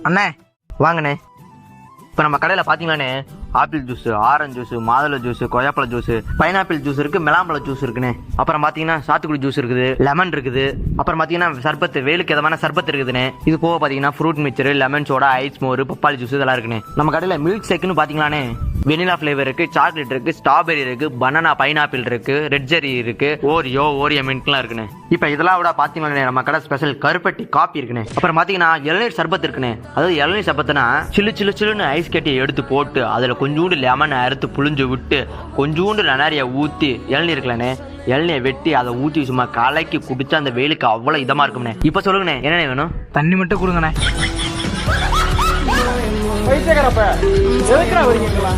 அண்ணே வாங்கண்ணே. இப்போ நம்ம கடையில் பார்த்தீங்களாண்ணே ஆப்பிள் ஜூஸ், ஆரஞ்சு ஜூஸ், மாதுளை ஜூஸ், கொய்யாப்பழ ஜூஸ், பைனாப்பிள் ஜூஸ் இருக்கு, மிளாம்பழ ஜூஸ் இருக்குண்ணே. அப்புறம் பார்த்தீங்கன்னா சாத்துக்குடி ஜூஸ் இருக்குது, லெமன் இருக்குது. அப்புறம் பார்த்தீங்கன்னா சர்பத்து, வெயிலுக்கு எதமான சர்பத்து இருக்குதுண்ணே. இது போக பார்த்தீங்கன்னா fruit mixer, lemon soda, ice மோர், பப்பாளி ஜூஸ் இதெல்லாம் இருக்குண்ணே. நம்ம கடையில் மில்க் ஷேக்குன்னு பார்த்தீங்களாண்ணே வெனிலா ஃப்ளேவர் இருக்கு, சாக்லேட் இருக்கு, ஸ்ட்ராபெரி இருக்கு, பனானா பைனாப்பிள் இருக்கு, ரெட் ஜெரி இருக்கு, ஓரியோ மின்ட்லாம் இருக்குண்ணே. இப்போ இதெல்லாம் விட பார்த்தீங்கன்னா நம்ம கடை ஸ்பெஷல் கருப்பட்டி காப்பி இருக்குண்ணே. அப்புறம் பார்த்தீங்கன்னா இளநீர் சர்பத் இருக்குண்ணே. அதாவது இளநீர் சர்பத்துனா சில்லுன்னு ஐஸ் கட்டியை எடுத்து போட்டு அதில் கொஞ்சோண்டு லெமனை அறுத்து புழிஞ்சு விட்டு கொஞ்சோண்டு நனாரியை ஊற்றி இளநீர் இருக்கலண்ணே, இளநியை வெட்டி அதை ஊற்றி சும்மா கலக்கி குடிச்சா அந்த வெயிலுக்கு அவ்வளோ இதமாக இருக்கும்ண்ணே. இப்போ சொல்லுங்கண்ணே என்னண்ணே வேணும்? தண்ணி மட்டும் கொடுங்கண்ணே. பைத்தியக்காரப்ப எதுக்குடா வரீங்களா?